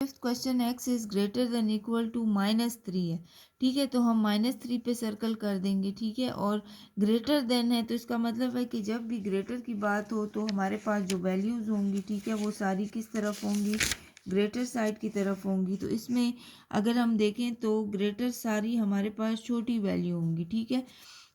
Fifth question X is greater than equal to -3 है, ठीक है। तो हम -3 पे सर्कल कर देंगे, ठीक है। और ग्रेटर देन है तो इसका मतलब है कि जब भी ग्रेटर की बात हो तो हमारे पास जो वैल्यूज़ होंगी, ठीक है, वो सारी किस तरफ होंगी, ग्रेटर साइड की तरफ होंगी। तो इसमें अगर हम देखें तो ग्रेटर सारी हमारे पास छोटी वैल्यू होंगी, ठीक है।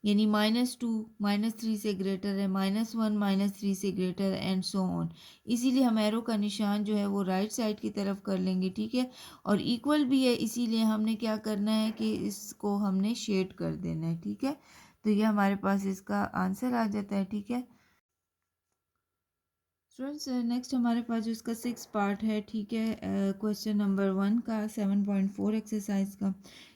यानी -2 -3 से ग्रेटर है, -1 -3 से ग्रेटर एंड सो ऑन। इसीलिए हम एरो का निशान जो है वो राइट साइड की तरफ कर लेंगे, ठीक है। और इक्वल भी है, इसीलिए हमने क्या करना है कि इसको हमने शेड कर देना है, ठीक है। तो ये हमारे पास इसका आंसर आ जाता है, ठीक है। स्टूडेंट्स नेक्स्ट हमारे पास जो इसका 6 पार्ट है, ठीक है, क्वेश्चन नंबर 1 का 7.4 एक्सरसाइज का,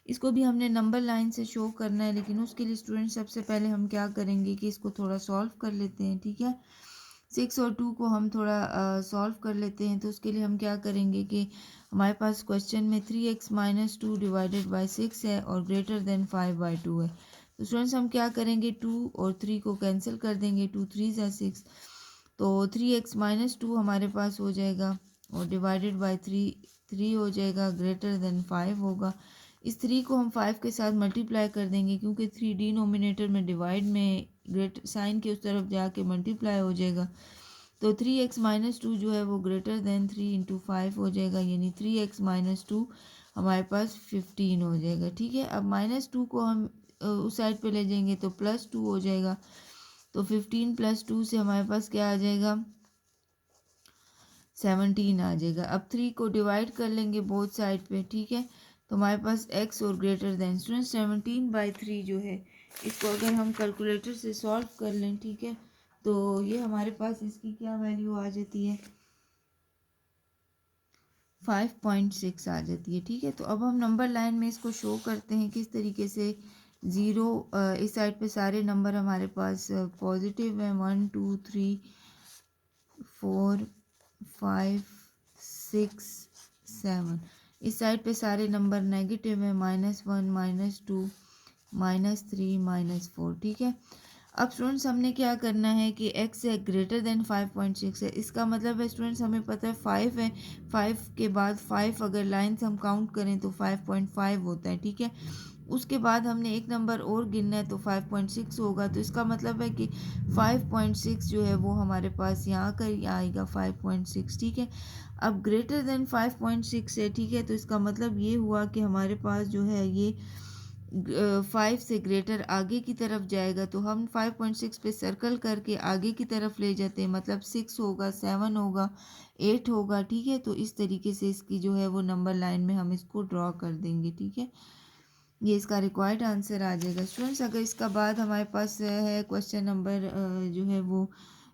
इसको भी हमने नंबर लाइन से शो करना है। लेकिन उसके लिए स्टूडेंट सबसे पहले हम क्या करेंगे कि इसको थोड़ा सॉल्व कर लेते हैं, ठीक है। 6 और 2 को हम थोड़ा सॉल्व कर लेते हैं। तो उसके लिए हम क्या करेंगे कि हमारे पास क्वेश्चन में 3x - 2 डिवाइडेड बाई 6 है और ग्रेटर देन 5/2 है। तो स्टूडेंट्स हम क्या करेंगे, 2 और 3 को कैंसिल कर देंगे, 2 3 ज़ा 6, तो 3x - 2 हमारे पास हो जाएगा और डिवाइडेड बाई 3 हो जाएगा, ग्रेटर देन 5 होगा। इस 3 को हम 5 के साथ मल्टीप्लाई कर देंगे क्योंकि 3 डिनोमिनेटर में डिवाइड में ग्रेट साइन के उस तरफ जाके मल्टीप्लाई हो जाएगा। तो 3x - 2 जो है वो ग्रेटर देन 3 इंटू 5 हो जाएगा, यानी 3x - 2 हमारे पास 15 हो जाएगा, ठीक है। अब -2 को हम उस साइड पे ले जाएंगे तो +2 हो जाएगा। तो 15 + 2 से हमारे पास क्या आ जाएगा, 17 आ जाएगा। अब 3 को डिवाइड कर लेंगे बोथ साइड पे, ठीक है। तो हमारे पास x और ग्रेटर देन, स्टूडेंट 17/3 जो है इसको अगर हम कैलकुलेटर से सॉल्व कर लें, ठीक है, तो ये हमारे पास इसकी क्या वैल्यू आ जाती है, 5.6 आ जाती है, ठीक है। तो अब हम नंबर लाइन में इसको शो करते हैं किस तरीके से। ज़ीरो इस साइड पे सारे नंबर हमारे पास पॉजिटिव हैं, 1 2 3 4 5 6 7। इस साइड पे सारे नंबर नेगेटिव हैं, -1 -2 -3 -4, ठीक है। अब स्टूडेंट्स हमने क्या करना है कि x है ग्रेटर देन 5.6 है, इसका मतलब है स्टूडेंट्स हमें पता है 5 है, 5 के बाद 5 अगर लाइन्स हम काउंट करें तो 5.5 होता है, ठीक है। उसके बाद हमने एक नंबर और गिनना है तो 5.6 होगा। तो इसका मतलब है कि 5.6 जो है वो हमारे पास यहाँ कर आएगा 5.6, ठीक है। अब ग्रेटर देन 5.6 है, ठीक है। तो इसका मतलब ये हुआ कि हमारे पास जो है ये 5 से ग्रेटर आगे की तरफ जाएगा। तो हम 5.6 पे सर्कल करके आगे की तरफ ले जाते हैं, मतलब 6 होगा, 7 होगा, 8 होगा, ठीक है। तो इस तरीके से इसकी जो है वो नंबर लाइन में हम इसको ड्रॉ कर देंगे, ठीक है। ये इसका रिक्वायर्ड आंसर आ जाएगा। स्टूडेंट्स अगर इसका बाद हमारे पास है क्वेश्चन नंबर जो है वो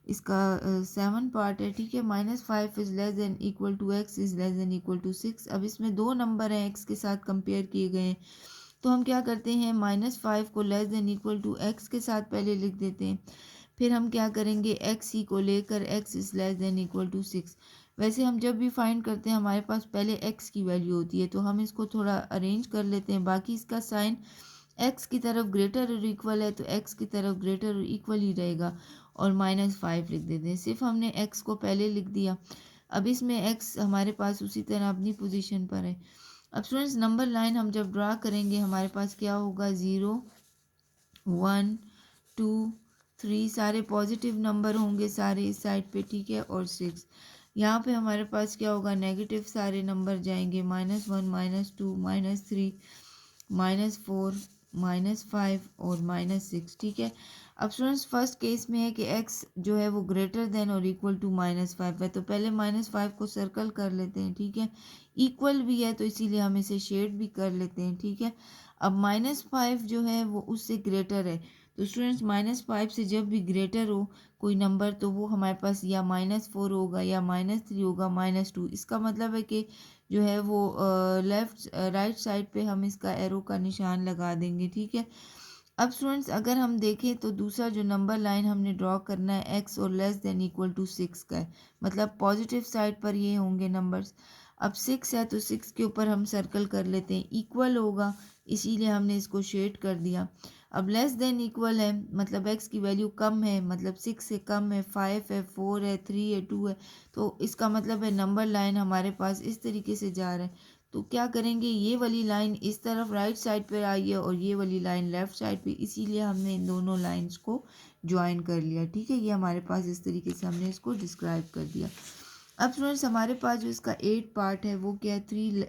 इसका 7 पार्ट है, ठीक है। -5 is less than equal to x is less than equal to 6। अब इसमें दो नंबर हैं x के साथ कंपेयर किए गए हैं, तो हम क्या करते हैं, -5 को less than equal to x के साथ पहले लिख देते हैं। फिर हम क्या करेंगे, x ही को लेकर x is less than equal to 6। वैसे हम जब भी फाइंड करते हैं हमारे पास पहले x की वैल्यू होती है, तो हम इसको थोड़ा अरेंज कर लेते हैं। बाकी इसका साइन x की तरफ ग्रेटर और इक्वल है तो x की तरफ ग्रेटर और इक्वल ही रहेगा, और -5 लिख देते हैं। सिर्फ हमने x को पहले लिख दिया। अब इसमें x हमारे पास उसी तरह अपनी पोजीशन पर है। अब स्टूडेंट्स नंबर लाइन हम जब ड्रा करेंगे हमारे पास क्या होगा, 0 1 2 3 सारे पॉजिटिव नंबर होंगे सारे इस साइड पे, ठीक है। और 6 यहाँ पे हमारे पास क्या होगा, नेगेटिव सारे नंबर जाएंगे, -1 -2 -3 -4 -5 और -6, ठीक है। अब स्टूडेंट्स फर्स्ट केस में है कि x जो है वो ग्रेटर देन और इक्वल टू -5 है, तो पहले -5 को सर्कल कर लेते हैं, ठीक है। इक्वल भी है तो इसीलिए हम इसे शेड भी कर लेते हैं, ठीक है। अब -5 जो है वो उससे ग्रेटर है, तो स्टूडेंट्स -5 से जब भी ग्रेटर हो कोई नंबर तो वो हमारे पास या -4 होगा या -3 होगा, -2। इसका मतलब है कि जो है वो लेफ्ट राइट साइड पे हम इसका एरो का निशान लगा देंगे, ठीक है। अब स्टूडेंट्स अगर हम देखें तो दूसरा जो नंबर लाइन हमने ड्रॉ करना है x और लेस देन इक्वल टू 6 का है, मतलब पॉजिटिव साइड पर ये होंगे नंबर्स। अब 6 है तो 6 के ऊपर हम सर्कल कर लेते हैं, इक्वल होगा इसीलिए हमने इसको शेड कर दिया। अब लेस देन इक्वल है मतलब x की वैल्यू कम है, मतलब 6 से कम है, 5 है, 4 है, 3 है, 2 है, तो इसका मतलब है नंबर लाइन हमारे पास इस तरीके से जा रहा है। तो क्या करेंगे, ये वाली लाइन इस तरफ राइट साइड पे आई है और ये वाली लाइन लेफ्ट साइड पे, इसीलिए हमने इन दोनों लाइंस को ज्वाइन कर लिया। ठीक है, ये हमारे पास इस तरीके से हमने इसको डिस्क्राइब कर दिया। अब स्टूडेंट्स हमारे पास जो इसका 8 पार्ट है वो क्या है, 3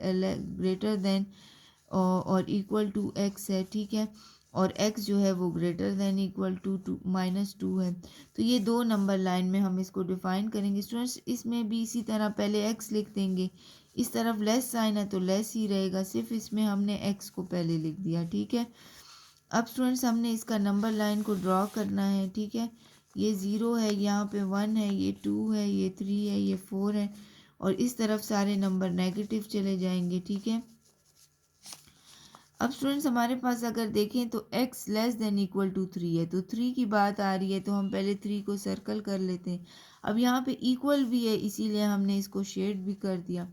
ग्रेटर देन और इक्वल टू एक्स है। ठीक है, और x जो है वो ग्रेटर देन इक्वल टू -2 है। तो ये दो नंबर लाइन में हम इसको डिफाइन करेंगे। स्टूडेंट्स इसमें भी इसी तरह पहले x लिख देंगे, इस तरफ लेस साइन है तो लेस ही रहेगा, सिर्फ इसमें हमने x को पहले लिख दिया। ठीक है, अब स्टूडेंट्स हमने इसका नंबर लाइन को ड्रॉ करना है। ठीक है, ये 0 है, यहाँ पे 1 है, ये 2 है, ये 3 है, ये 4 है, और इस तरफ सारे नंबर नेगेटिव चले जाएंगे। ठीक है, अब स्टूडेंट्स हमारे पास अगर देखें तो x less than equal to 3 है, तो 3 की बात आ रही है तो हम पहले 3 को सर्कल कर लेते हैं। अब यहाँ पे इक्वल भी है इसीलिए हमने इसको शेड भी कर दिया।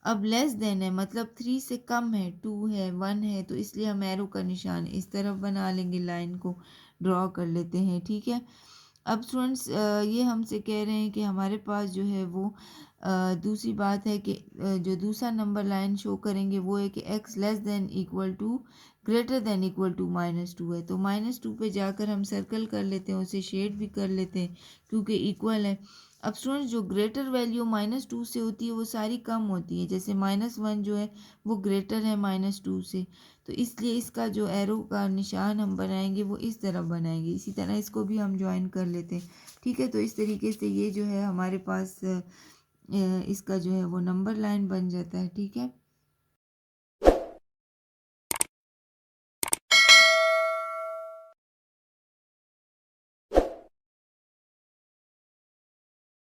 अब लेस देन है मतलब 3 से कम है, 2 है, 1 है, तो इसलिए हम एरो का निशान इस तरफ बना लेंगे, लाइन को ड्रॉ कर लेते हैं। ठीक है, अब स्टूडेंट्स ये हमसे कह रहे हैं कि हमारे पास जो है वो दूसरी बात है कि जो दूसरा नंबर लाइन शो करेंगे वो है कि x less than equal to greater than equal to -2 है। तो -2 पे जाकर हम सर्कल कर लेते हैं, उसे शेड भी कर लेते हैं क्योंकि इक्वल है। अब स्टूडेंट्स जो ग्रेटर वैल्यू -2 से होती है वो सारी कम होती है, जैसे -1 जो है वो ग्रेटर है -2 से, तो इसलिए इसका जो एरो का निशान हम बनाएंगे वो इस तरफ बनाएंगे। इसी तरह इसको भी हम ज्वाइन कर लेते हैं। ठीक है, तो इस तरीके से ये जो है हमारे पास इसका जो है वो नंबर लाइन बन जाता है। ठीक है,